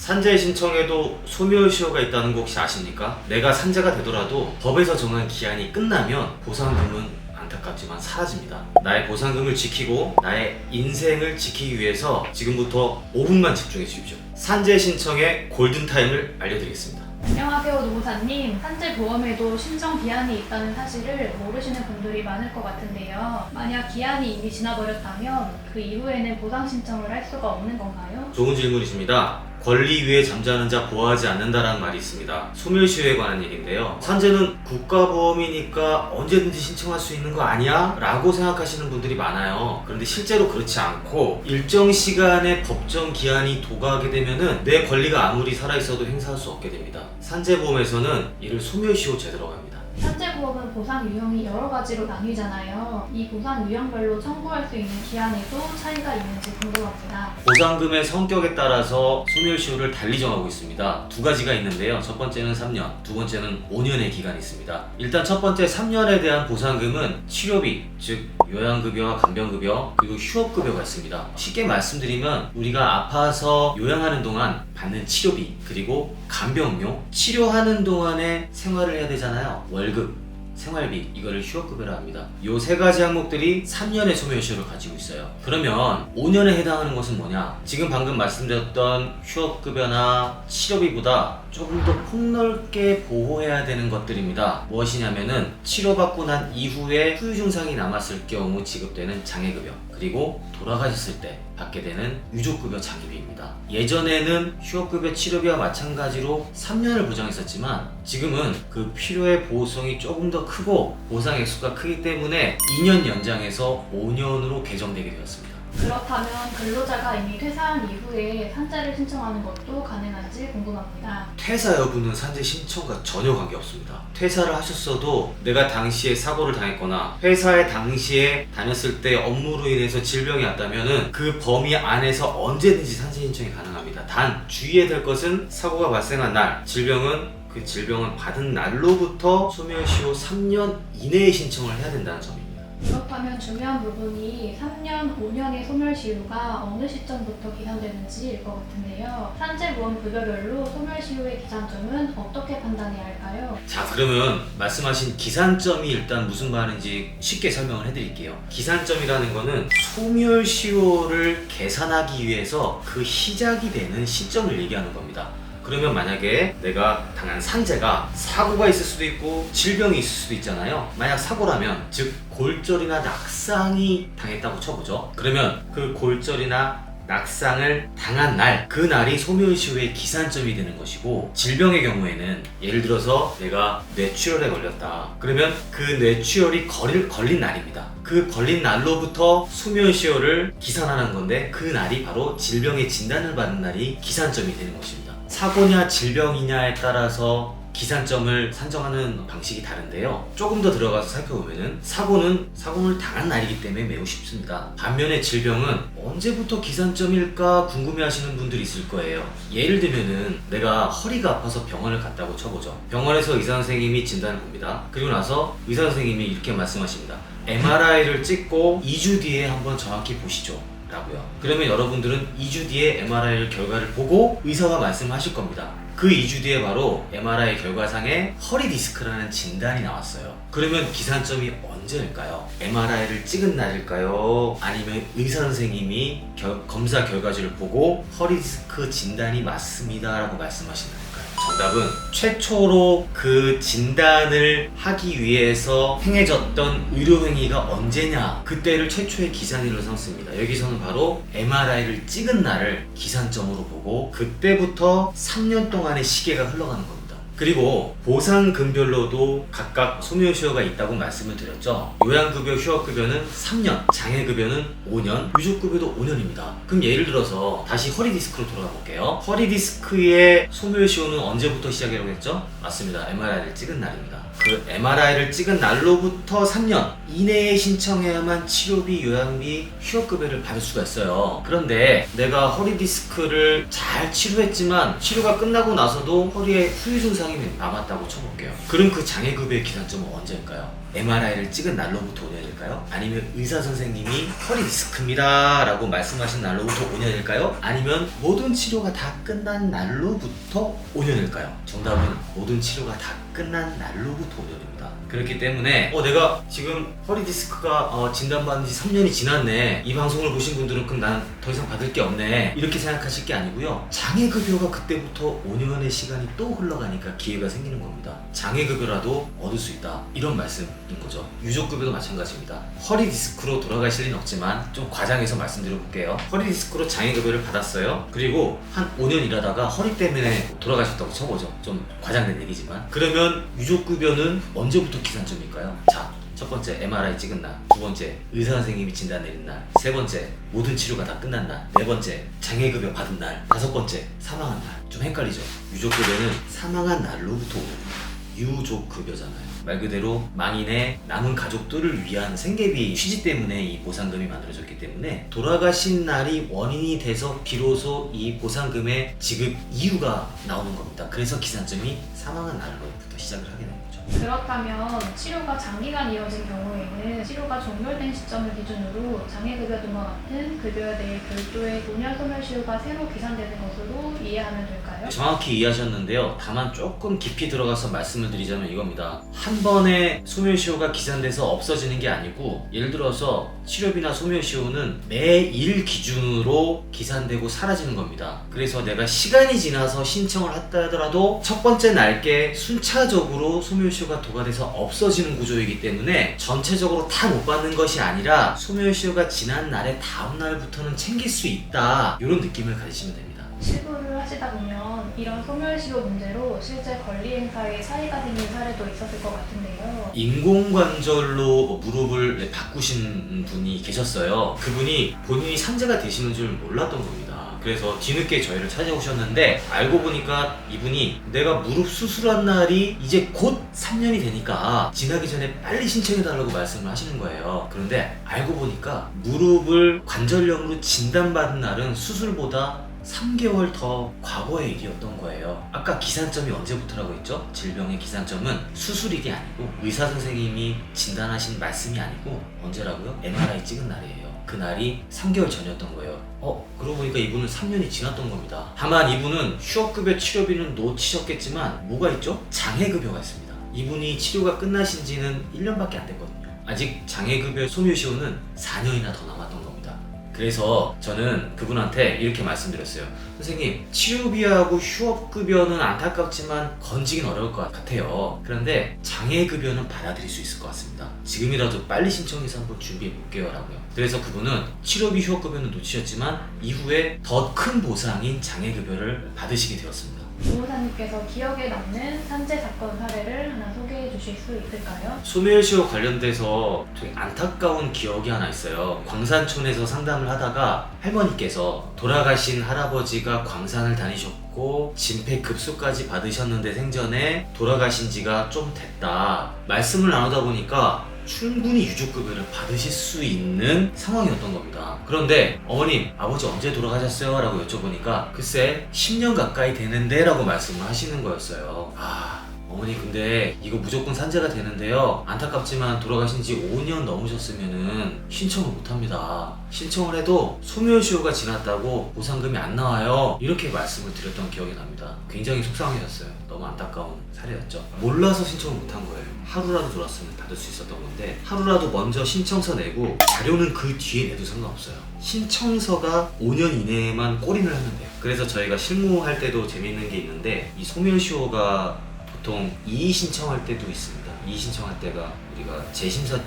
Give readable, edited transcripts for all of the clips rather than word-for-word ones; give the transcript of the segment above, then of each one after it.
산재 신청에도 소멸시효가 있다는 거 혹시 아십니까? 내가 산재가 되더라도 법에서 정한 기한이 끝나면 보상금은 안타깝지만 사라집니다. 나의 보상금을 지키고 나의 인생을 지키기 위해서 지금부터 5분만 집중해 주십시오. 산재 신청의 골든타임을 알려드리겠습니다. 안녕하세요, 노무사님. 산재 보험에도 신청 기한이 있다는 사실을 모르시는 분들이 많을 것 같은데요. 만약 기한이 이미 지나버렸다면 그 이후에는 보상 신청을 할 수가 없는 건가요? 좋은 질문이십니다. 권리 위에 잠자는 자 보호하지 않는다라는 말이 있습니다. 소멸시효에 관한 얘기인데요. 산재는 국가보험이니까 언제든지 신청할 수 있는 거 아니야? 라고 생각하시는 분들이 많아요. 그런데 실제로 그렇지 않고 일정 시간의 법정 기한이 도가하게 되면은 내 권리가 아무리 살아있어도 행사할 수 없게 됩니다. 산재보험에서는 이를 소멸시효 제도라고 합니다. 산재보험은 보상 유형이 여러 가지로 나뉘잖아요. 이 보상 유형별로 청구할 수 있는 기한에도 차이가 있는지 궁금합니다. 보상금의 성격에 따라서 소멸시효를 달리 정하고 있습니다. 두 가지가 있는데요. 첫 번째는 3년, 두 번째는 5년의 기간이 있습니다. 일단 첫 번째 3년에 대한 보상금은 치료비, 즉 요양급여와 간병급여, 그리고 휴업급여가 있습니다. 쉽게 말씀드리면 우리가 아파서 요양하는 동안 받는 치료비, 그리고 간병료, 치료하는 동안에 생활을 해야 되잖아요. 월급, 생활비, 이거를 휴업급여라 합니다. 이 세 가지 항목들이 3년의 소멸시효를 가지고 있어요. 그러면 5년에 해당하는 것은 뭐냐? 지금 방금 말씀드렸던 휴업급여나 치료비보다 조금 더 폭넓게 보호해야 되는 것들입니다. 무엇이냐면은 치료받고 난 이후에 후유 증상이 남았을 경우 지급되는 장애급여, 그리고 돌아가셨을 때 받게 되는 유족급여 장기비입니다. 예전에는 휴업급여 치료비와 마찬가지로 3년을 보장했었지만 지금은 그 필요의 보호성이 조금 더 크고 보상 액수가 크기 때문에 2년 연장해서 5년으로 개정되게 되었습니다. 그렇다면 근로자가 이미 퇴사한 이후에 산재를 신청하는 것도 가능한지 궁금합니다. 퇴사 여부는 산재 신청과 전혀 관계없습니다. 퇴사를 하셨어도 내가 당시에 사고를 당했거나 회사에 당시에 다녔을 때 업무로 인해서 질병이 왔다면 그 범위 안에서 언제든지 산재 신청이 가능합니다. 단 주의해야 될 것은 사고가 발생한 날, 그 질병을 받은 날로부터 소멸시효 3년 이내에 신청을 해야 된다는 점입니다. 그렇다면 중요한 부분이 3년, 5년의 소멸시효가 어느 시점부터 기산되는지일 것 같은데요. 산재보험 급여별로 소멸시효의 기산점은 어떻게 판단해야 할까요? 자, 그러면 말씀하신 기산점이 일단 무슨 말인지 쉽게 설명을 해드릴게요. 기산점이라는 거는 소멸시효를 계산하기 위해서 그 시작이 되는 시점을 얘기하는 겁니다. 그러면 만약에 내가 당한 산재가 사고가 있을 수도 있고 질병이 있을 수도 있잖아요. 만약 사고라면 즉 골절이나 낙상이 당했다고 쳐보죠. 그러면 그 골절이나 낙상을 당한 날, 그 날이 소멸시효의 기산점이 되는 것이고, 질병의 경우에는 예를 들어서 내가 뇌출혈에 걸렸다. 그러면 그 뇌출혈이 걸린 날입니다. 그 걸린 날로부터 소멸시효를 기산하는 건데 그 날이 바로 질병의 진단을 받는 날이 기산점이 되는 것입니다. 사고냐 질병이냐에 따라서 기산점을 산정하는 방식이 다른데요. 조금 더 들어가서 살펴보면은 사고를 당한 날이기 때문에 매우 쉽습니다. 반면에 질병은 언제부터 기산점일까 궁금해하시는 분들이 있을 거예요. 예를 들면은 내가 허리가 아파서 병원을 갔다고 쳐보죠. 병원에서 의사 선생님이 진단을 봅니다. 그리고 나서 의사 선생님이 이렇게 말씀하십니다. MRI를 찍고 2주 뒤에 한번 정확히 보시죠 라고요. 그러면 여러분들은 2주 뒤에 MRI 결과를 보고 의사가 말씀하실 겁니다. 그 2주 뒤에 바로 MRI 결과상에 허리 디스크라는 진단이 나왔어요. 그러면 기산점이 언제일까요? MRI를 찍은 날일까요? 아니면 의사 선생님이 검사 결과지를 보고 허리 디스크 진단이 맞습니다 라고 말씀하신 날일까요? 정답은 최초로 그 진단을 하기 위해서 행해졌던 의료행위가 언제냐, 그때를 최초의 기산일로 삼습니다. 여기서는 바로 MRI를 찍은 날을 기산점으로 보고 그때부터 3년 동안의 시계가 흘러가는 겁니다. 그리고 보상금별로도 각각 소멸시효가 있다고 말씀을 드렸죠. 요양급여, 휴업급여는 3년, 장애급여는 5년, 유족급여도 5년입니다. 그럼 예를 들어서 다시 허리디스크로 돌아가 볼게요. 허리디스크의 소멸시효는 언제부터 시작이라고 했죠? 맞습니다. MRI를 찍은 날입니다. 그 MRI를 찍은 날로부터 3년 이내에 신청해야만 치료비, 요양비, 휴업급여를 받을 수가 있어요. 그런데 내가 허리 디스크를 잘 치료했지만 치료가 끝나고 나서도 허리에 후유 증상이 남았다고 쳐볼게요. 그럼 그 장애급여의 기산점은 언제일까요? MRI를 찍은 날로부터 오냐 될까요? 아니면 의사 선생님이 허리 디스크입니다 라고 말씀하신 날로부터 오냐 될까요? 아니면 모든 치료가 다 끝난 날로부터 오냐 될까요? 정답은 모든 치료가 다 끝난 날로부터 오냐 됩니다. 그렇기 때문에 내가 지금 허리 디스크가 진단받은 지 3년이 지났네, 이 방송을 보신 분들은 그럼 난 더 이상 받을 게 없네, 이렇게 생각하실 게 아니고요. 장애급여가 그때부터 5년의 시간이 또 흘러가니까 기회가 생기는 겁니다. 장애급여라도 얻을 수 있다, 이런 말씀인 거죠. 유족급여도 마찬가지입니다. 허리 디스크로 돌아가실 리는 없지만 좀 과장해서 말씀드려 볼게요. 허리 디스크로 장애급여를 받았어요. 그리고 한 5년 일하다가 허리 때문에 돌아가셨다고 쳐보죠. 좀 과장된 얘기지만. 그러면 유족급여는 언제부터 기산점일까요? 자, 첫 번째 MRI 찍은 날, 두 번째 의사 선생님이 진단 내린 날, 세 번째 모든 치료가 다 끝난 날, 네 번째 장애급여 받은 날, 다섯 번째 사망한 날. 좀 헷갈리죠? 유족급여는 사망한 날로부터 오는 유족급여잖아요. 말 그대로 망인의 남은 가족들을 위한 생계비 취지 때문에 이 보상금이 만들어졌기 때문에 돌아가신 날이 원인이 돼서 비로소 이 보상금의 지급 이유가 나오는 겁니다. 그래서 기산점이 사망한 날로부터 시작을 하게 되는 거죠. 그렇다면 치료가 장기간 이어진 경우에는 치료가 종결된 시점을 기준으로 장애급여 등과 같은 급여에 대해 별도의 분야 소멸시효가 새로 계산되는 것으로 이해하면 될까요? 정확히 이해하셨는데요. 다만 조금 깊이 들어가서 말씀을 드리자면 이겁니다. 한 번에 소멸시효가 기산돼서 없어지는 게 아니고, 예를 들어서 치료비나 소멸시효는 매일 기준으로 기산되고 사라지는 겁니다. 그래서 내가 시간이 지나서 신청을 했다 하더라도 첫 번째 날께 순차적으로 소멸시효가 도과돼서 없어지는 구조이기 때문에 전체적으로 다 못 받는 것이 아니라 소멸시효가 지난 날의 다음 날부터는 챙길 수 있다, 이런 느낌을 가지시면 됩니다. 실무를 하시다 보면 이런 소멸시효 문제로 실제 권리 행사에 차이가 생긴 사례도 있었을 것 같은데요. 인공관절로 무릎을 바꾸신 분이 계셨어요. 그분이 본인이 산재가 되시는 줄 몰랐던 겁니다. 그래서 뒤늦게 저희를 찾아오셨는데, 알고 보니까 이분이 내가 무릎 수술한 날이 이제 곧 3년이 되니까 지나기 전에 빨리 신청해달라고 말씀을 하시는 거예요. 그런데 알고 보니까 무릎을 관절염으로 진단받은 날은 수술보다 3개월 더 과거의 일이었던 거예요. 아까 기산점이 언제부터라고 했죠? 질병의 기산점은 수술일이 아니고 의사 선생님이 진단하신 말씀이 아니고 언제라고요? MRI 찍은 날이에요. 그날이 3개월 전이었던 거예요. 그러고 보니까 이분은 3년이 지났던 겁니다. 다만 이분은 휴업급여 치료비는 놓치셨겠지만 뭐가 있죠? 장애급여가 있습니다. 이분이 치료가 끝나신 지는 1년밖에 안 됐거든요. 아직 장애급여 소멸시효는 4년이나 더 남았던 겁니다. 그래서 저는 그분한테 이렇게 말씀드렸어요. 선생님, 치료비하고 휴업급여는 안타깝지만 건지긴 어려울 것 같아요. 그런데 장애급여는 받아들일 수 있을 것 같습니다. 지금이라도 빨리 신청해서 한번 준비해 볼게요 라고요. 그래서 그분은 치료비, 휴업급여는 놓치셨지만 이후에 더 큰 보상인 장애급여를 받으시게 되었습니다. 보호사님께서 기억에 남는 산재 사건 사례를 하나 소개해 주실 수 있을까요? 소멸시효 관련돼서 되게 안타까운 기억이 하나 있어요. 광산촌에서 상담을 하다가 할머니께서 돌아가신 할아버지가 광산을 다니셨고 진폐급수까지 받으셨는데 생전에 돌아가신 지가 좀 됐다, 말씀을 나누다 보니까 충분히 유족급여를 받으실 수 있는 상황이었던 겁니다. 그런데 어머님, 아버지 언제 돌아가셨어요? 라고 여쭤보니까 글쎄 10년 가까이 되는데 라고 말씀을 하시는 거였어요. 어머니 근데 이거 무조건 산재가 되는데요, 안타깝지만 돌아가신 지 5년 넘으셨으면은 신청을 못합니다. 신청을 해도 소멸시효가 지났다고 보상금이 안 나와요, 이렇게 말씀을 드렸던 기억이 납니다. 굉장히 속상하셨어요. 너무 안타까운 사례였죠. 몰라서 신청을 못한 거예요. 하루라도 돌았으면 받을 수 있었던 건데, 하루라도 먼저 신청서 내고 자료는 그 뒤에 내도 상관없어요. 신청서가 5년 이내에만 꼬린을 하면 돼요. 그래서 저희가 실무할 때도 재밌는 게 있는데, 이 소멸시효가 보통 이의 신청할 때도 있습니다. 이의 신청할 때가 우리가 심사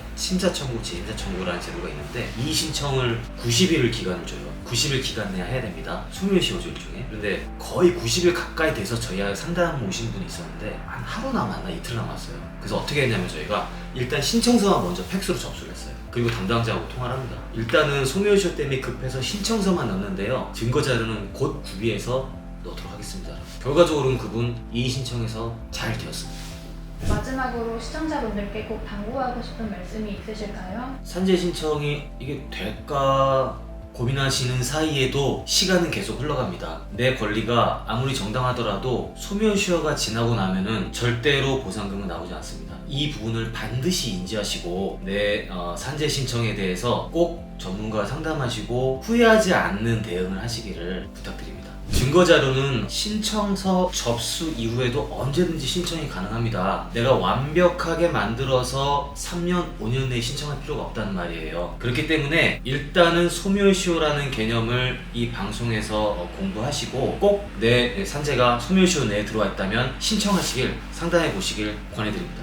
청구, 재심사 청구라는 제도가 있는데, 이의 신청을 90일을 기간을 줘요. 90일 기간 내야 해야 됩니다. 소멸시효죠, 일종의. 그런데 거의 90일 가까이 돼서 저희 상담 오신 분이 있었는데 한 하루 남았나 이틀 남았어요. 그래서 어떻게 했냐면 저희가 일단 신청서만 먼저 팩스로 접수를 했어요. 그리고 담당자하고 통화를 합니다. 일단은 소멸시효 때문에 급해서 신청서만 넣는데요, 증거자료는 곧 구비해서 넣도록 하겠습니다. 결과적으로는 그분 이의 신청해서 잘 되었습니다. 마지막으로 시청자분들께 꼭 당부하고 싶은 말씀이 있으실까요? 산재 신청이 이게 될까 고민하시는 사이에도 시간은 계속 흘러갑니다. 내 권리가 아무리 정당하더라도 소멸시효가 지나고 나면은 절대로 보상금은 나오지 않습니다. 이 부분을 반드시 인지하시고 내 산재 신청에 대해서 꼭 전문가와 상담하시고 후회하지 않는 대응을 하시기를 부탁드립니다. 증거자료는 신청서 접수 이후에도 언제든지 신청이 가능합니다. 내가 완벽하게 만들어서 3년, 5년 내에 신청할 필요가 없다는 말이에요. 그렇기 때문에 일단은 소멸시효라는 개념을 이 방송에서 공부하시고 꼭 내 산재가 소멸시효 내에 들어와 있다면 신청하시길, 상담해 보시길 권해드립니다.